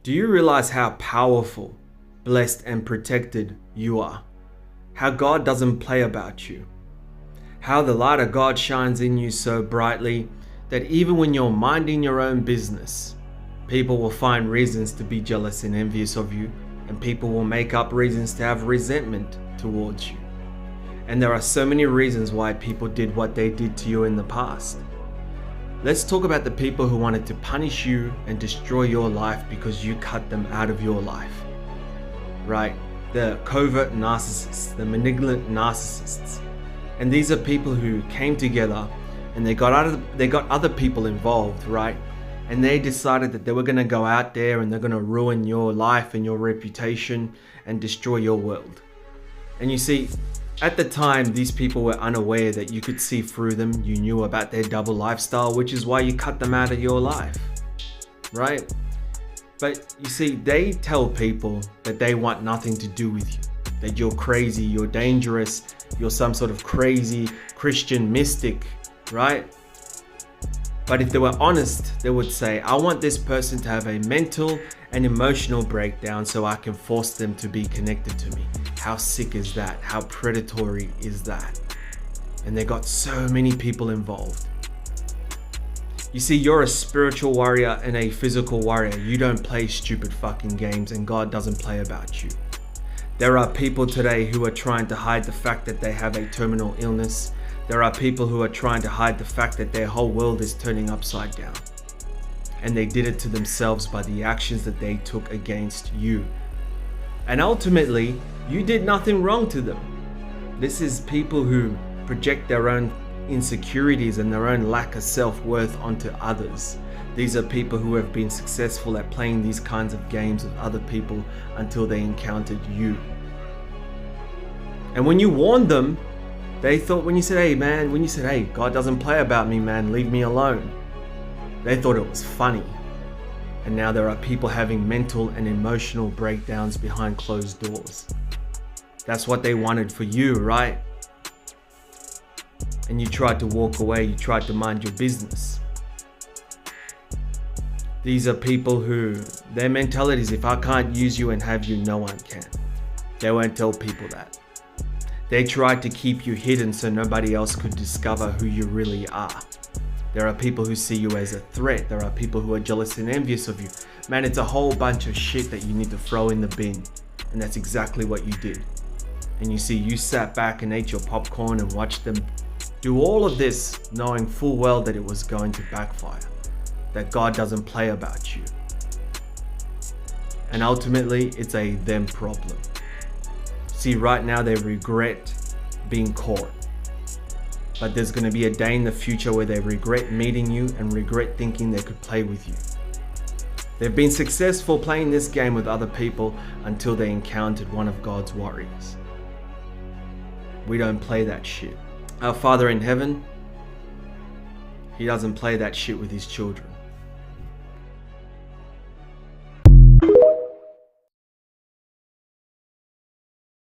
Do you realize how powerful, blessed, and protected you are? How God doesn't play about you? How the light of God shines in you so brightly that even when you're minding your own business, people will find reasons to be jealous and envious of you, and people will make up reasons to have resentment towards you. And there are so many reasons why people did what they did to you in the past. Let's talk about the people who wanted to punish you and destroy your life because you cut them out of your life. Right? The covert narcissists, the malignant narcissists. And these are people who came together and they got other people involved, right? And they decided that they were going to go out there and they're going to ruin your life and your reputation and destroy your world. And you see, at the time, these people were unaware that you could see through them. You knew about their double lifestyle, which is why you cut them out of your life, right? But you see, they tell people that they want nothing to do with you, that you're crazy, you're dangerous, you're some sort of crazy Christian mystic, right? But if they were honest, they would say, I want this person to have a mental and emotional breakdown so I can force them to be connected to me. How sick is that? How predatory is that? And they got so many people involved. You see, you're a spiritual warrior and a physical warrior. You don't play stupid fucking games, and God doesn't play about you. There are people today who are trying to hide the fact that they have a terminal illness. There are people who are trying to hide the fact that their whole world is turning upside down. And they did it to themselves by the actions that they took against you. And ultimately, you did nothing wrong to them. This is people who project their own insecurities and their own lack of self-worth onto others. These are people who have been successful at playing these kinds of games with other people until they encountered you. And when you warned them, they thought when you said, hey, God doesn't play about me, man, leave me alone. They thought it was funny. And now there are people having mental and emotional breakdowns behind closed doors. That's what they wanted for you, right? And you tried to walk away, you tried to mind your business. These are people who, their mentality is, if I can't use you and have you, no one can. They won't tell people that. They tried to keep you hidden so nobody else could discover who you really are. There are people who see you as a threat. There are people who are jealous and envious of you. Man, it's a whole bunch of shit that you need to throw in the bin. And that's exactly what you did. And you see, you sat back and ate your popcorn and watched them do all of this, knowing full well that it was going to backfire. That God doesn't play about you. And ultimately, it's a them problem. See, right now they regret being caught. But there's going to be a day in the future where they regret meeting you and regret thinking they could play with you. They've been successful playing this game with other people until they encountered one of God's warriors. We don't play that shit. Our Father in heaven, He doesn't play that shit with His children.